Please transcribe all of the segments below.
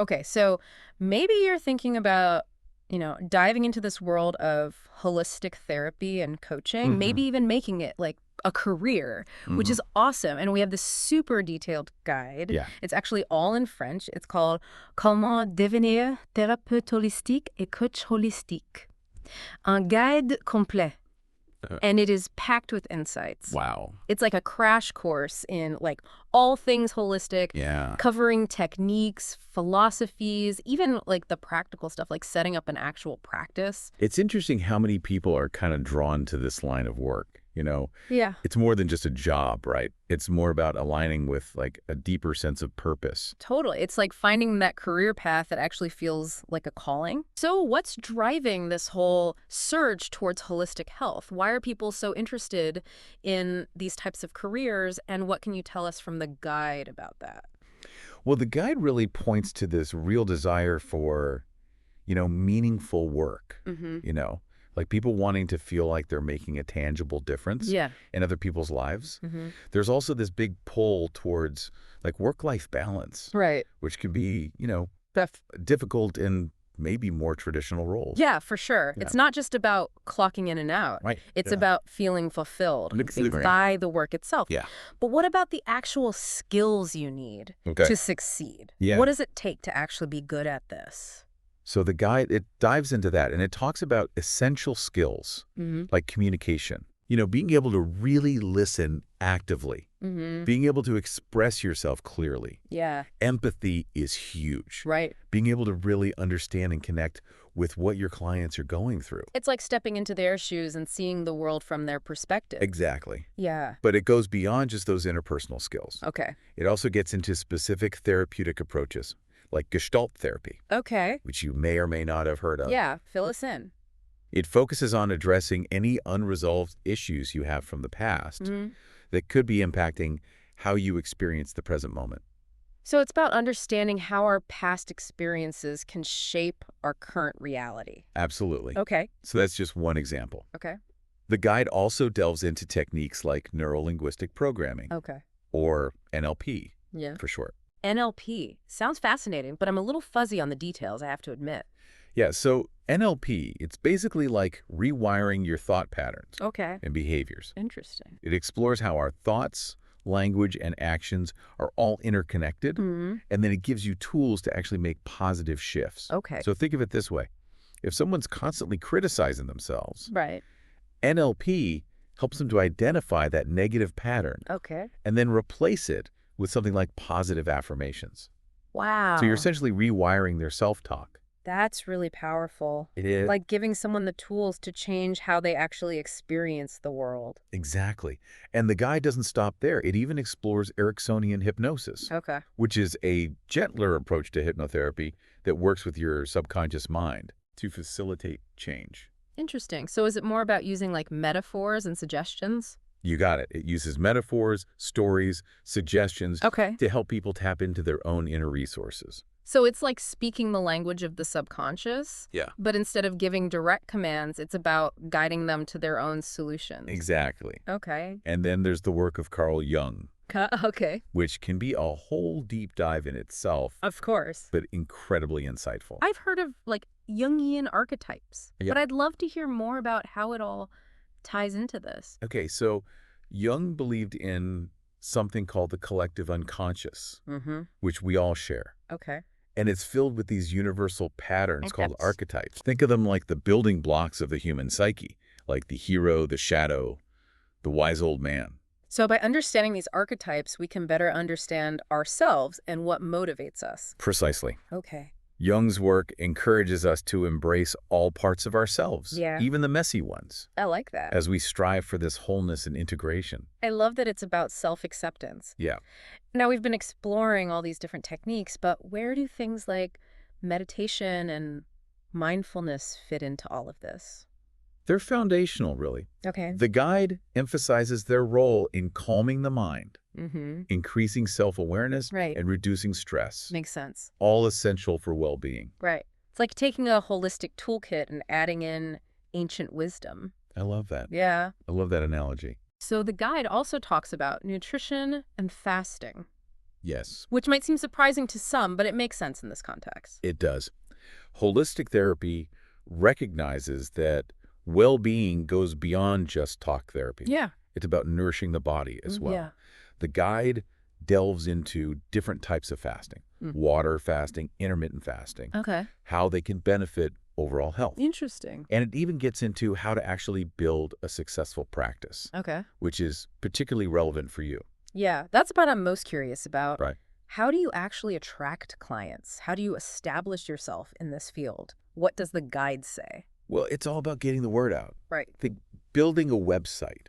Okay, so maybe you're thinking about, diving into this world of holistic therapy and coaching, Hmm. maybe even making it like a career, which Hmm. is awesome. And we have this super detailed guide. Yeah. It's actually all in French. It's called Comment devenir thérapeute holistique et coach holistique. Un guide complet. Uh, And it is packed with insights. wow. It's like a crash course in like all things holistic, Yeah. covering techniques, philosophies, even like the practical stuff, like setting up an actual practice. It's interesting how many people are kind of drawn to this line of work. Yeah. It's more than just a job, right? It's more about aligning with like a deeper sense of purpose. Totally. It's like finding that career path that actually feels like a calling. So what's driving this whole surge towards holistic health? Why are people so interested in these types of careers? And what can you tell us from the guide about that? Well, the guide really points to this real desire for, meaningful work, Mm-hmm. like people wanting to feel like they're making a tangible difference Yeah. in other people's lives. Mm-hmm. There's also this big pull towards like work-life balance, Right. which could be, difficult in maybe more traditional roles. Yeah, for sure. Yeah. It's not just about clocking in and out. Right. It's Yeah. about feeling fulfilled Exactly. by the work itself. Yeah. But what about the actual skills you need Okay. to succeed? Yeah. What does it take to actually be good at this? So the guide, it dives into that, and it talks about essential skills Mm-hmm. like communication, being able to really listen actively, Mm-hmm. being able to express yourself clearly. Yeah, Empathy is huge. right. Being able to really understand and connect with what your clients are going through. It's like stepping into their shoes and seeing the world from their perspective. Exactly. Yeah. But it goes beyond just those interpersonal skills. Okay. It also gets into specific therapeutic approaches, like Gestalt therapy, Okay. which you may or may not have heard of. Yeah, fill us in. It focuses on addressing any unresolved issues you have from the past Mm-hmm. that could be impacting how you experience the present moment. So it's about understanding how our past experiences can shape our current reality. Absolutely. Okay. So that's just one example. Okay. The guide also delves into techniques like neuro-linguistic programming, Okay. or NLP Yeah. for short. NLP. Sounds fascinating, but I'm a little fuzzy on the details, I have to admit. Yeah, so NLP, it's basically like rewiring your thought patterns Okay. and behaviors. Interesting. It explores how our thoughts, language, and actions are all interconnected, Mm-hmm. and then it gives you tools to actually make positive shifts. Okay. So think of it this way. If someone's constantly criticizing themselves, Right. NLP helps them to identify that negative pattern Okay. and then replace it with something like positive affirmations. Wow. So you're essentially rewiring their self-talk. That's really powerful. It is. Like giving someone the tools to change how they actually experience the world. Exactly. And the guide doesn't stop there. It even explores Ericksonian hypnosis, Okay. which is a gentler approach to hypnotherapy that works with your subconscious mind to facilitate change. Interesting. So is it more about using like metaphors and suggestions? You got it. It uses metaphors, stories, suggestions Okay. to help people tap into their own inner resources. So it's like speaking the language of the subconscious, Yeah. but instead of giving direct commands, it's about guiding them to their own solutions. Exactly. Okay. And then there's the work of Carl Jung, Okay. which can be a whole deep dive in itself, Of course. but incredibly insightful. I've heard of like Jungian archetypes, Yep. but I'd love to hear more about how it all ties into this. Okay, so Jung believed in something called the collective unconscious, Mm-hmm. which we all share. Okay. And it's filled with these universal patterns called Archetypes. archetypes. Think of them like the building blocks of the human psyche, like the hero, the shadow, the wise old man. So by understanding these archetypes, we can better understand ourselves and what motivates us. Precisely. Okay. Jung's work encourages us to embrace all parts of ourselves, Yeah. even the messy ones, I like that. as we strive for this wholeness and integration. I love that it's about self-acceptance. Yeah. Now, we've been exploring all these different techniques, but where do things like meditation and mindfulness fit into all of this? They're foundational, really. Okay. The guide emphasizes their role in calming the mind, Mm-hmm. increasing self-awareness, Right. and reducing stress, Makes sense. all essential for well-being. Right. It's like taking a holistic toolkit and adding in ancient wisdom. I love that. Yeah. I love that analogy. So the guide also talks about nutrition and fasting. Yes, which might seem surprising to some, but it makes sense in this context. it does. Holistic therapy recognizes that well-being goes beyond just talk therapy. Yeah. It's about nourishing the body as well. Yeah. The guide delves into different types of fasting, water fasting, intermittent fasting, Okay. how they can benefit overall health. Interesting. And it even gets into how to actually build a successful practice, Okay. which is particularly relevant for you. Yeah, that's the part I'm most curious about. Right. How do you actually attract clients? How do you establish yourself in this field? What does the guide say? Well, it's all about getting the word out. Right. Building a website,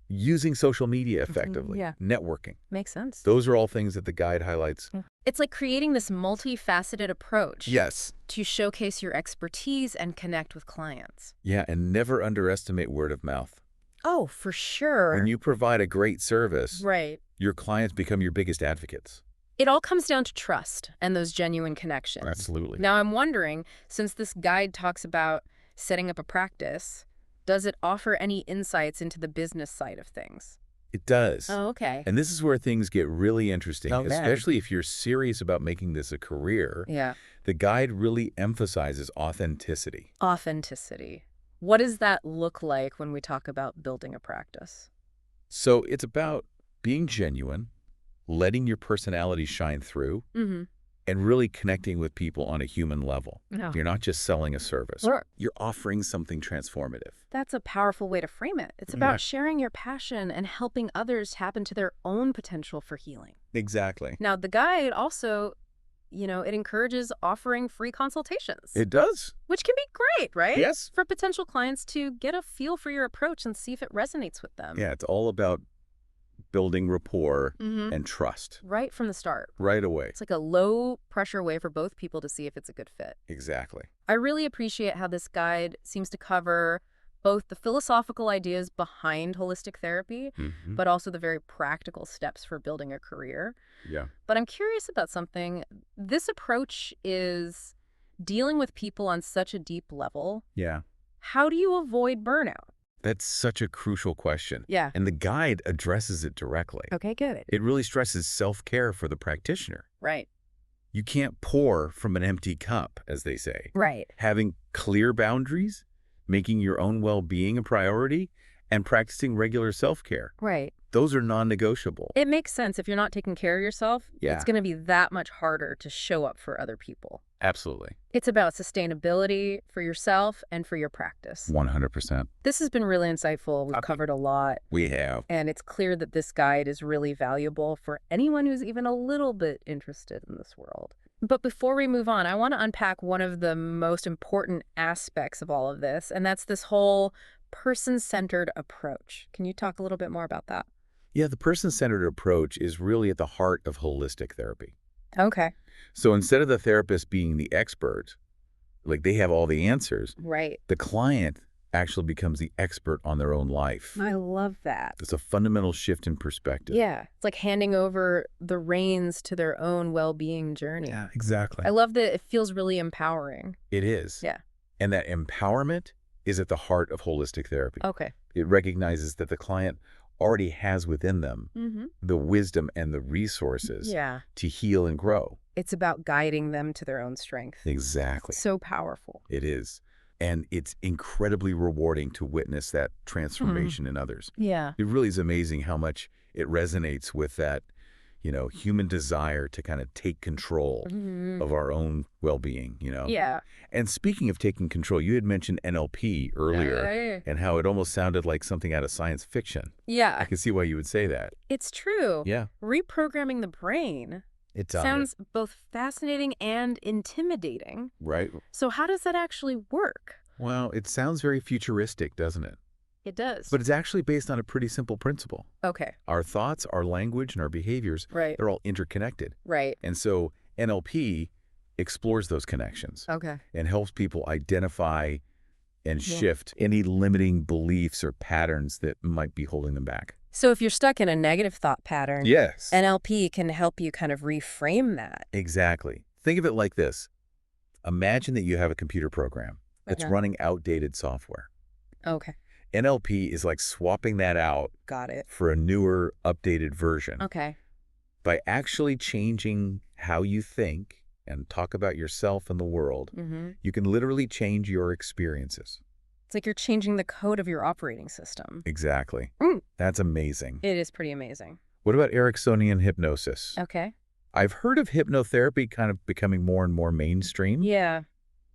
using social media effectively, Yeah. networking. Makes sense. Those are all things that the guide highlights. It's like creating this multifaceted approach Yes. to showcase your expertise and connect with clients. Yeah, and never underestimate word of mouth. Oh, for sure. When you provide a great service, Right. your clients become your biggest advocates. It all comes down to trust and those genuine connections. Absolutely. Now, I'm wondering, since this guide talks about setting up a practice, does it offer any insights into the business side of things? It does. Oh, okay. And this is where things get really interesting, Oh, man. especially if you're serious about making this a career. Yeah. The guide really emphasizes authenticity. Authenticity. What does that look like when we talk about building a practice? So it's about being genuine, letting your personality shine through, and really connecting with people on a human level. No. You're not just selling a service. Sure. You're offering something transformative. That's a powerful way to frame it. It's about sharing your passion and helping others tap into their own potential for healing. Exactly. Now, the guide also, it encourages offering free consultations, It does. which can be great, right? Yes. For potential clients to get a feel for your approach and see if it resonates with them. Yeah, it's all about building rapport Mm-hmm. and trust Right from the start. right away. It's like a low-pressure way for both people to see if it's a good fit. Exactly. I really appreciate how this guide seems to cover both the philosophical ideas behind holistic therapy, but also the very practical steps for building a career. Yeah. But I'm curious about something. This approach is dealing with people on such a deep level. Yeah. How do you avoid burnout? That's such a crucial question. Yeah. And the guide addresses it directly. Okay, good. It really stresses self-care for the practitioner. Right. You can't pour from an empty cup, as they say. Right. Having clear boundaries, making your own well-being a priority, and practicing regular self-care. Right. Those are non-negotiable. It makes sense. If you're not taking care of yourself, Yeah. it's going to be that much harder to show up for other people. Absolutely. It's about sustainability for yourself and for your practice. 100%. This has been really insightful. We've covered a lot. We have. And it's clear that this guide is really valuable for anyone who's even a little bit interested in this world. But before we move on, I want to unpack one of the most important aspects of all of this, and that's this whole person-centered approach. Can you talk a little bit more about that? Yeah, the person-centered approach is really at the heart of holistic therapy. Okay. So instead of the therapist being the expert, like they have all the answers, Right. the client actually becomes the expert on their own life. I love that. It's a fundamental shift in perspective. Yeah. It's like handing over the reins to their own well-being journey. Yeah, exactly. I love that it feels really empowering. It is. Yeah. And that empowerment is at the heart of holistic therapy. Okay. It recognizes that the client already has within them the wisdom and the resources Yeah. to heal and grow. It's about guiding them to their own strength. Exactly. So powerful. It is. And it's incredibly rewarding to witness that transformation in others. Yeah. It really is amazing how much it resonates with that, human desire to kind of take control of our own well-being, Yeah. And speaking of taking control, you had mentioned NLP earlier and how it almost sounded like something out of science fiction. I Yeah. can see why you would say that. It's true. Yeah. Reprogramming the brain It sounds both fascinating and intimidating. right. So how does that actually work? Well, it sounds very futuristic, doesn't it? It does. But it's actually based on a pretty simple principle. Okay. Our thoughts, our language, and our behaviors, Right. they're all interconnected. Right. And so NLP explores those connections Okay. and helps people identify and shift any limiting beliefs or patterns that might be holding them back. So if you're stuck in a negative thought pattern, Yes. NLP can help you kind of reframe that. Exactly. Think of it like this. Imagine that you have a computer program that's running outdated software. Okay. NLP is like swapping that out Got it. for a newer, updated version. Okay. By actually changing how you think and talk about yourself and the world, you can literally change your experiences. It's like you're changing the code of your operating system. Exactly. That's amazing. It is pretty amazing. What about Ericksonian hypnosis? Okay. I've heard of hypnotherapy kind of becoming more and more mainstream. Yeah,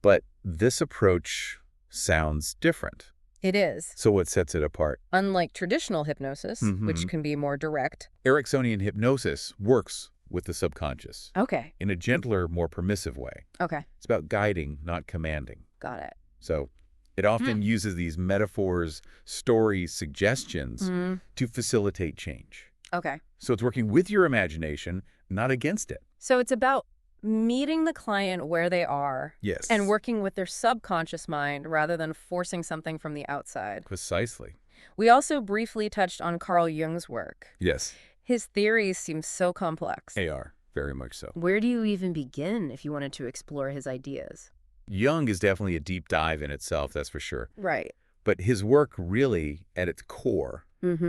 But this approach sounds different. it is. So what sets it apart? Unlike traditional hypnosis, which can be more direct. Ericksonian hypnosis works with the subconscious Okay. in a gentler, more permissive way. Okay. It's about guiding, not commanding. Got it. So it often uses these metaphors, stories, suggestions to facilitate change. Okay. So it's working with your imagination, not against it. So it's about meeting the client where they are. Yes. And working with their subconscious mind rather than forcing something from the outside. Precisely. We also briefly touched on Carl Jung's work. Yes. His theories seem so complex. They are, very much so. Where do you even begin if you wanted to explore his ideas? Jung is definitely a deep dive in itself, that's for sure. Right. But his work really, at its core,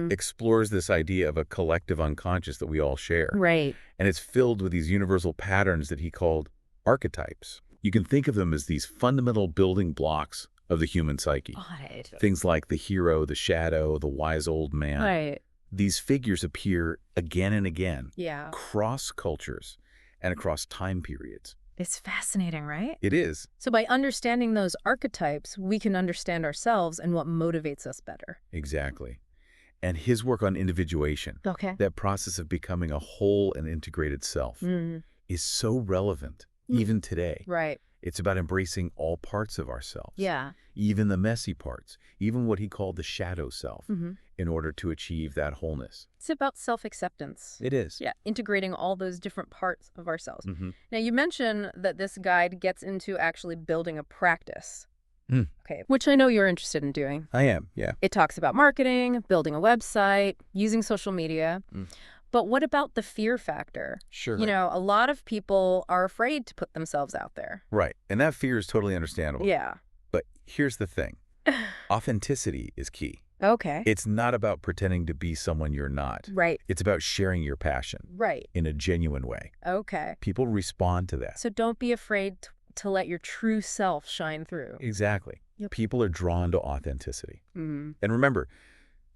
explores this idea of a collective unconscious that we all share. Right. And it's filled with these universal patterns that he called archetypes. You can think of them as these fundamental building blocks of the human psyche. Got it. Things like the hero, the shadow, the wise old man. Right. These figures appear again and again, Yeah. across cultures and across time periods. It's fascinating, right? It is. So by understanding those archetypes, we can understand ourselves and what motivates us better. Exactly. And his work on individuation, Okay. that process of becoming a whole and integrated self, is so relevant even today. Right. It's about embracing all parts of ourselves. Yeah. Even the messy parts, even what he called the shadow self, in order to achieve that wholeness. It's about self-acceptance. It is. Yeah, integrating all those different parts of ourselves. Now, you mentioned that this guide gets into actually building a practice. Okay, which I know you're interested in doing. I am, yeah. It talks about marketing, building a website, using social media. But what about the fear factor? Sure. You know, a lot of people are afraid to put themselves out there. Right. And that fear is totally understandable. Yeah. But here's the thing. Authenticity is key. Okay. It's not about pretending to be someone you're not. Right. It's about sharing your passion Right. in a genuine way. Okay. People respond to that. So don't be afraid to let your true self shine through. Exactly. Yep. People are drawn to authenticity. And remember,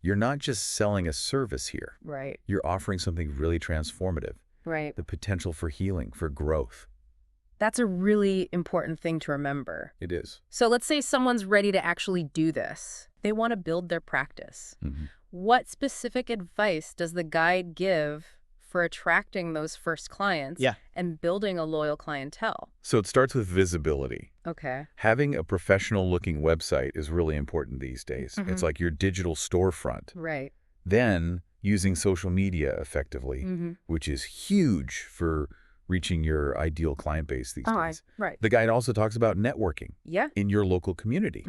you're not just selling a service here. Right. You're offering something really transformative. Right. The potential for healing, for growth. That's a really important thing to remember. It is. So let's say someone's ready to actually do this. They want to build their practice. What specific advice does the guide give for attracting those first clients and building a loyal clientele? So it starts with visibility. Okay. Having a professional-looking website is really important these days. It's like your digital storefront. Right. Then using social media effectively, which is huge for reaching your ideal client base these days. Right. The guide also talks about networking Yeah. in your local community,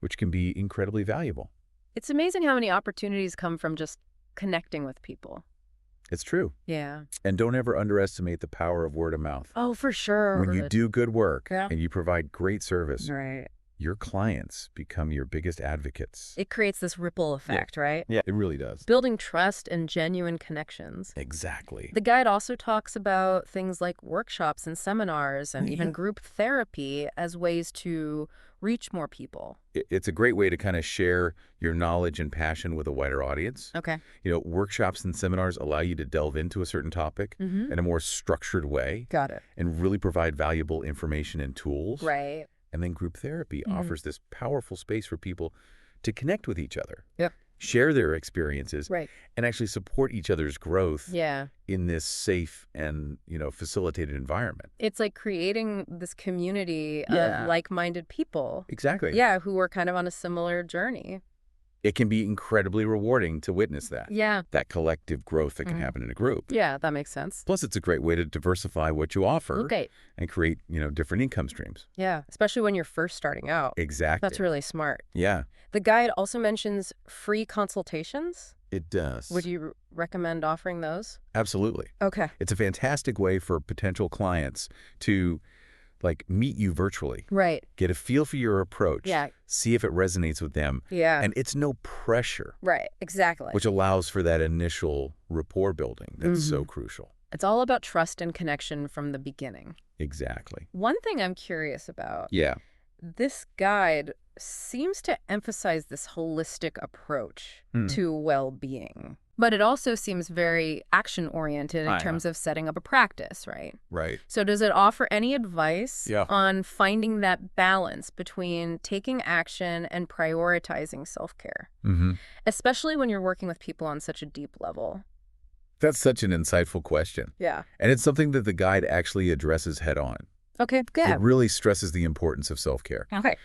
which can be incredibly valuable. It's amazing how many opportunities come from just connecting with people. It's true. Yeah. And don't ever underestimate the power of word of mouth. Oh, for sure. When you do good work Yeah. and you provide great service, Right. your clients become your biggest advocates. It creates this ripple effect, right? Yeah, it really does. Building trust and genuine connections. Exactly. The guide also talks about things like workshops and seminars and even group therapy as ways to reach more people. It's a great way to kind of share your knowledge and passion with a wider audience. Okay. You know, workshops and seminars allow you to delve into a certain topic in a more structured way Got it. and really provide valuable information and tools. Right. And then group therapy offers this powerful space for people to connect with each other, Yep. share their experiences, Right. and actually support each other's growth Yeah. in this safe and, facilitated environment. It's like creating this community Yeah. of like-minded people. Exactly. Yeah, who are kind of on a similar journey. It can be incredibly rewarding to witness that. Yeah. That collective growth that can happen in a group. Yeah, that makes sense. Plus, it's a great way to diversify what you offer Okay. and create, different income streams. Yeah, especially when you're first starting out. Exactly. That's really smart. Yeah, The guide also mentions free consultations. it does. Would you recommend offering those? Absolutely. Okay. It's a fantastic way for potential clients to, meet you virtually. Right. Get a feel for your approach. Yeah. See if it resonates with them. Yeah. And it's no pressure, Right. Exactly. which allows for that initial rapport building that's so crucial. It's all about trust and connection from the beginning. Exactly. One thing I'm curious about, Yeah. this guide seems to emphasize this holistic approach to well-being. But it also seems very action-oriented in terms of setting up a practice, right? Right. So does it offer any advice Yeah. on finding that balance between taking action and prioritizing self-care, especially when you're working with people on such a deep level? That's such an insightful question. Yeah. And it's something that the guide actually addresses head on. Okay, good. It really stresses the importance of self-care. Okay.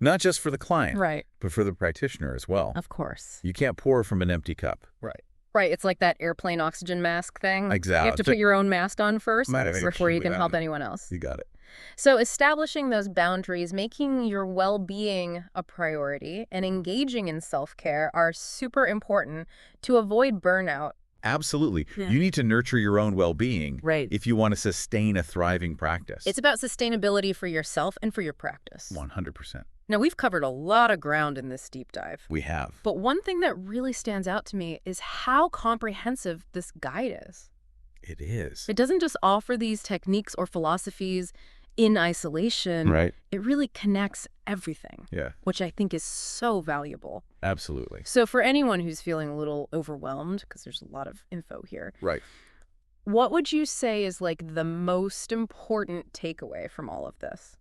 Not just for the client, Right. but for the practitioner as well. Of course. You can't pour from an empty cup. Right. Right, it's like that airplane oxygen mask thing. Exactly. You have to put your own mask on first before you can help it. anyone else. You got it. So establishing those boundaries, making your well-being a priority, and engaging in self-care are super important to avoid burnout. Absolutely. Yeah. You need to nurture your own well-being if you want to sustain a thriving practice. It's about sustainability for yourself and for your practice. 100%. Now, we've covered a lot of ground in this deep dive. We have. But one thing that really stands out to me is how comprehensive this guide is. It is. It doesn't just offer these techniques or philosophies in isolation. Right. It really connects everything. Yeah. Which I think is so valuable. Absolutely. So for anyone who's feeling a little overwhelmed, because there's a lot of info here, Right. what would you say is like the most important takeaway from all of this?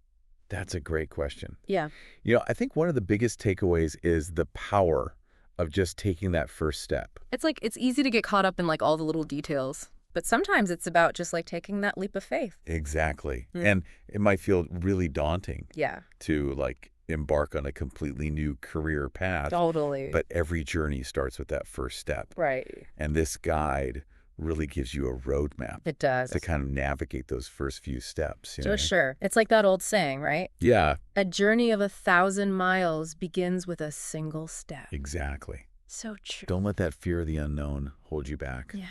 That's a great question. Yeah. I think one of the biggest takeaways is the power of just taking that first step. It's like it's easy to get caught up in like all the little details, but sometimes it's about just like taking that leap of faith. Exactly. And it might feel really daunting to like embark on a completely new career path. Totally. But every journey starts with that first step. Right. And this guide really gives you a roadmap. It does. To kind of navigate those first few steps. Sure. It's like that old saying, right? Yeah. A journey of 1,000 miles begins with a single step. Exactly. So true. Don't let that fear of the unknown hold you back. Yeah.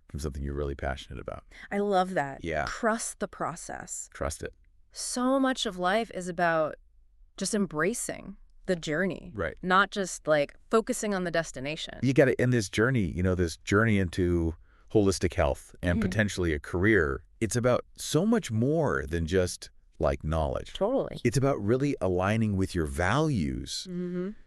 From something you're really passionate about. I love that. Yeah. Trust the process. Trust it. So much of life is about just embracing the journey. Right. Not just like focusing on the destination. You got to end this journey, this journey into holistic health and potentially a career. It's about so much more than just like knowledge. Totally. It's about really aligning with your values,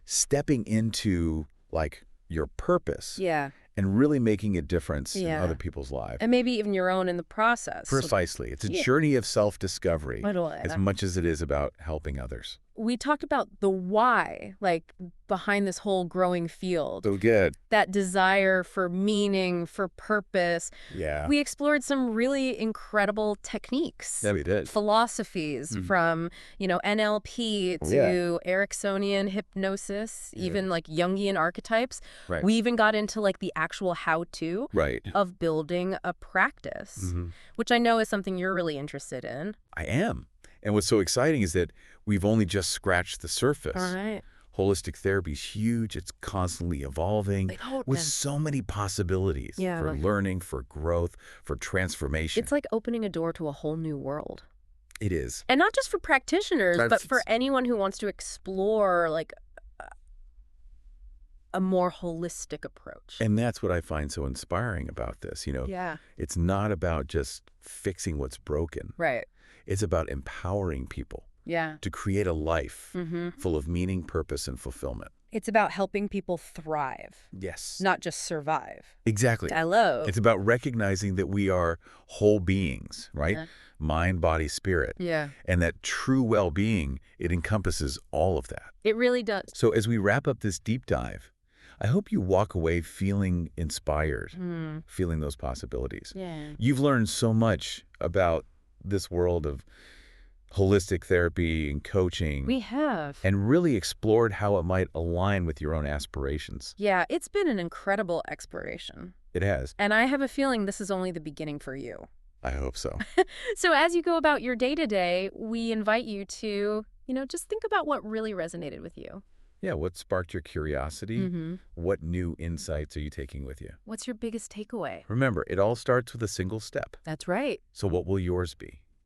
stepping into like your purpose. Yeah. And really making a difference in Yeah. other people's lives. And maybe even your own in the process. Precisely. It's a journey of self-discovery Totally. as much as it is about helping others. We talked about the why, like behind this whole growing field. So good. That desire for meaning, for purpose. Yeah. We explored some really incredible techniques. Yeah, we did. Philosophies from, NLP to Ericksonian hypnosis, even like Jungian archetypes. Right. We even got into like the actual how-to of building a practice, which I know is something you're really interested in. I am. And what's so exciting is that we've only just scratched the surface. All right. Holistic therapy is huge. It's constantly evolving with so many possibilities for learning, for growth, for transformation. It's like opening a door to a whole new world. It is. And not just for practitioners, but for anyone who wants to explore like a more holistic approach. And that's what I find so inspiring about this. It's not about just fixing what's broken. Right. It's about empowering people to create a life full of meaning, purpose, and fulfillment. It's about helping people thrive. Yes. Not just survive. Exactly. I love. It's about recognizing that we are whole beings, right? Mind, body, spirit. Yeah. And that true well-being, it encompasses all of that. It really does. So as we wrap up this deep dive, I hope you walk away feeling inspired, feeling those possibilities. Yeah. You've learned so much about this world of holistic therapy and coaching. We have. And really explored how it might align with your own aspirations. Yeah, it's been an incredible exploration. It has. And I have a feeling this is only the beginning for you. I hope so. So as you go about your day-to-day, we invite you to, just think about what really resonated with you. Yeah, what sparked your curiosity? What new insights are you taking with you? What's your biggest takeaway? Remember, it all starts with a single step. That's right. So what will yours be?